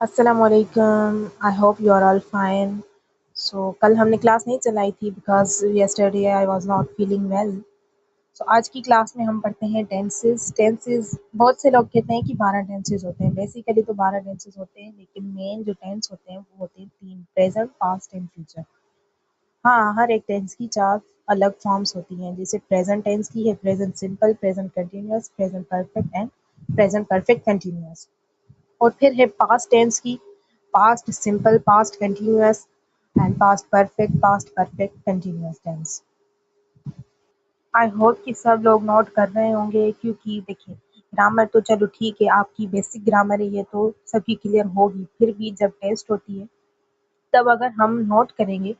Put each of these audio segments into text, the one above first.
अस्सलामुअलैकुम। I hope you are all fine. कल हमने क्लास नहीं चलाई थी because yesterday I was not feeling well. आज की क्लास में हम पढ़ते हैं टेंसेस। टेंसेस बहुत से लोग कहते हैं कि 12 टेंसेस होते हैं। बेसिकली तो 12 टेंसेस होते हैं, लेकिन मेन जो टेंस होते हैं वो होते हैं तीन: प्रेजेंट, पास्ट एंड फ्यूचर। हाँ, हर एक टेंस की चार अलग फॉर्म्स होती हैं। जैसे प्रेजेंट टेंस की है present simple, present continuous, present perfect and present perfect continuous. और फिर है पास्ट टेंस की past simple, past continuous and past perfect continuous tense. I hope कि सब लोग नोट कर रहे होंगे, क्योंकि देखिए ग्रामर तो चलो ठीक है, आपकी बेसिक ग्रामर है, ये तो सभी क्लियर होगी। फिर भी जब टेस्ट होती है तब अगर हम नोट करेंगे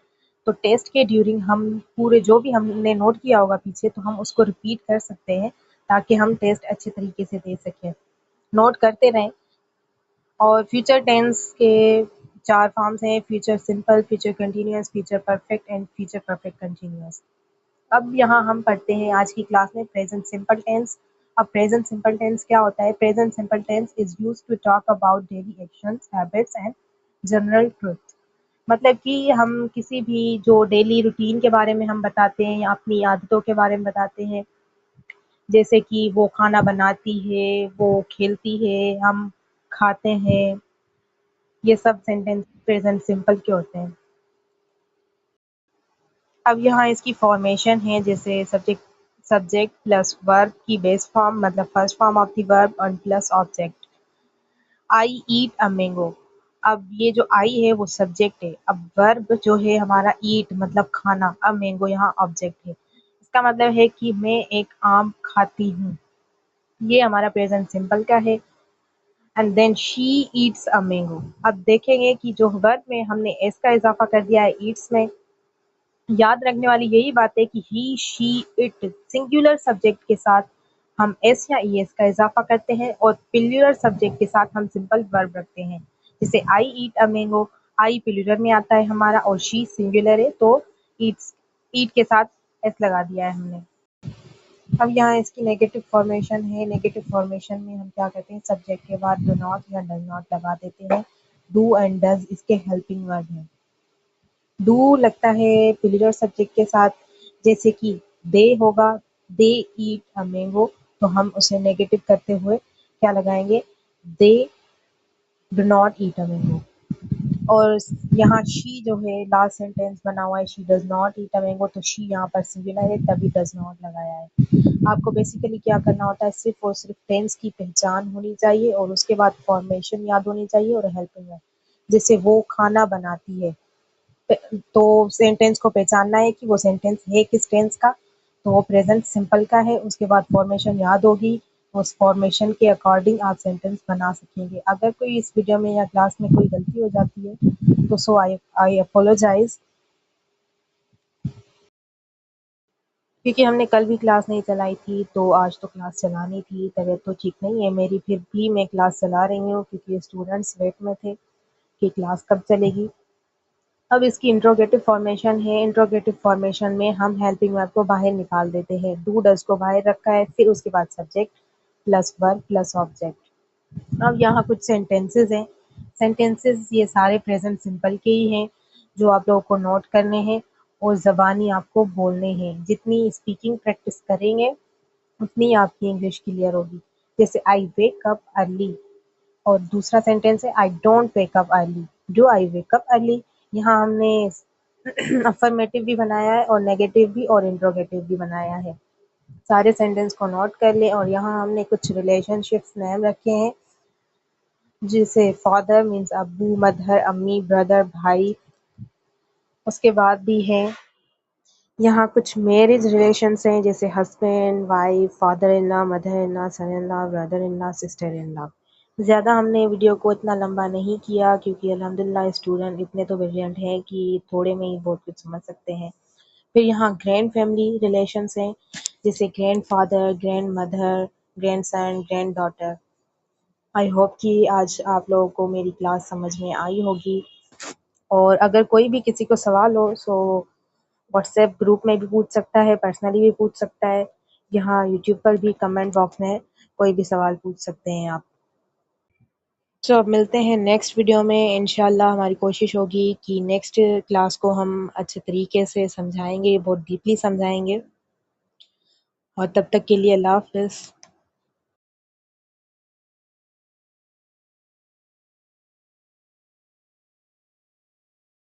तो टेस्ट के ड्यूरिंग हम पूरे जो भी हमने नोट किया होगा पीछे, तो हम उसको रिपीट कर सकते हैं ताकि हम टेस्ट अच्छे तरीके से दे सकें। नोट करते रहें। और फ्यूचर टेंस के 4 फॉर्म्स हैं: future simple, future continuous, future perfect and future perfect continuous. अब यहाँ हम पढ़ते हैं आज की क्लास में प्रेजेंट सिंपल टेंस। अब प्रेजेंट सिंपल टेंस क्या होता है? Present simple tense is used to talk about daily actions, habits and general truth. मतलब कि हम किसी भी जो डेली रूटीन के बारे में हम बताते हैं या अपनी आदतों के बारे में बताते हैं, जैसे कि वो खाना बनाती है, वो खेलती है, हम खाते हैं, ये सब सेंटेंस प्रेजेंट सिंपल के होते हैं। अब यहाँ इसकी फॉर्मेशन है, जैसे सब्जेक्ट सब्जेक्ट प्लस वर्ब की बेस फॉर्म, मतलब first form of the verb, और plus object. I eat a mango. अब ये जो आई है वो सब्जेक्ट है। अब वर्ब जो है हमारा ईट मतलब खाना, अ मैंगो यहाँ ऑब्जेक्ट है। इसका मतलब है कि मैं एक आम खाती हूँ। ये हमारा प्रेजेंट सिंपल का है। And then she eats a mango. अब देखेंगे कि जो वर्ब में हमने एस का इजाफा कर दिया है ईट्स में, याद रखने वाली यही बात है कि ही, शी, इट सिंगुलर सब्जेक्ट के साथ हम एस या ई एस का इजाफा करते हैं, और प्लूरल सब्जेक्ट के साथ हम सिंपल वर्ब रखते हैं। जैसे आई eat a mango, I plural में आता है हमारा, और शी सिंगुलर है, तो ईट्स, ईट के साथ एस लगा दिया है हमने। अब यहाँ इसकी नेगेटिव फॉर्मेशन है। नेगेटिव फॉर्मेशन में हम क्या करते हैं? सब्जेक्ट के बाद डू नॉट या डज नॉट लगा देते हैं। डू एंड डज इसके हेल्पिंग वर्ब हैं। डू लगता है प्लूरल सब्जेक्ट के साथ, जैसे कि दे होगा, दे ईट अ मैंगो, तो हम उसे नेगेटिव करते हुए क्या लगाएंगे? They do not eat a mango. और यहाँ शी जो है लास्ट सेंटेंस बना हुआ है, she does not eat a mango, तो शी यहाँ पर सिंगुलर है तभी डज नॉट लगाया है। आपको बेसिकली क्या करना होता है? सिर्फ और सिर्फ टेंस की पहचान होनी चाहिए, और उसके बाद फॉर्मेशन याद होनी चाहिए और हेल्पिंग वर्ब। जैसे वो खाना बनाती है, तो सेंटेंस को पहचानना है कि वो सेंटेंस है किस टेंस का, तो वो प्रेजेंट सिंपल का है। उसके बाद फॉर्मेशन याद होगी, उस फॉर्मेशन के अकॉर्डिंग आप सेंटेंस बना सकेंगे। अगर कोई इस वीडियो में या क्लास में कोई गलती हो जाती है तो सो आई अपोलोजाइज, क्योंकि हमने कल भी क्लास नहीं चलाई थी, तो आज तो क्लास चलानी थी। तबीयत तो ठीक नहीं है मेरी, फिर भी मैं क्लास चला रही हूँ क्योंकि स्टूडेंट्स वेट में थे कि क्लास कब चलेगी। अब इसकी इंट्रोगेटिव फॉर्मेशन है। इंट्रोगेटिव फॉर्मेशन में हम हेल्पिंग वर्ब को बाहर निकाल देते हैं। डू डज को बाहर रखा है, फिर उसके बाद subject plus verb plus object. अब यहाँ कुछ सेंटेंसेस हैं। सेंटेंसेस ये सारे प्रेजेंट सिंपल के ही हैं, जो आप लोगों को नोट करने हैं और ज़बानी आपको बोलने हैं। जितनी स्पीकिंग प्रैक्टिस करेंगे उतनी आपकी इंग्लिश क्लियर होगी। जैसे आई वेक अप अर्ली, और दूसरा सेंटेंस है I don't wake up early, do I wake up early. यहाँ हमने अफर्मेटिव भी बनाया है और नेगेटिव भी और इंट्रोगेटिव भी बनाया है। सारे सेंटेंस को नोट कर लें। और यहाँ हमने कुछ रिलेशनशिप्स नेम रखे हैं, जैसे फादर मीन्स अब्बू, मदर अम्मी, ब्रदर भाई। उसके बाद भी है यहाँ कुछ मैरिज रिलेशंस हैं, जैसे husband wife, father in law, mother in law, son in law, brother in law, sister in law. ज़्यादा हमने वीडियो को इतना लंबा नहीं किया, क्योंकि अल्हम्दुलिल्लाह स्टूडेंट इतने तो ब्रिलियंट हैं कि थोड़े में ही बहुत कुछ समझ सकते हैं। फिर यहाँ ग्रैंड फैमिली रिलेशंस हैं, जैसे grand father, grand mother, grand son, grand daughter. आई होप कि आज आप लोगों को मेरी क्लास समझ में आई होगी। और अगर कोई भी किसी को सवाल हो सो व्हाट्सएप ग्रुप में भी पूछ सकता है, पर्सनली भी पूछ सकता है। यहाँ यूट्यूब पर भी कमेंट बॉक्स में कोई भी सवाल पूछ सकते हैं आप। सो अब मिलते हैं नेक्स्ट वीडियो में इंशाल्लाह। हमारी कोशिश होगी कि नेक्स्ट क्लास को हम अच्छे तरीके से समझाएंगे, बहुत डीपली समझाएंगे। और तब तक के लिए अल्लाह हाफ़िज़।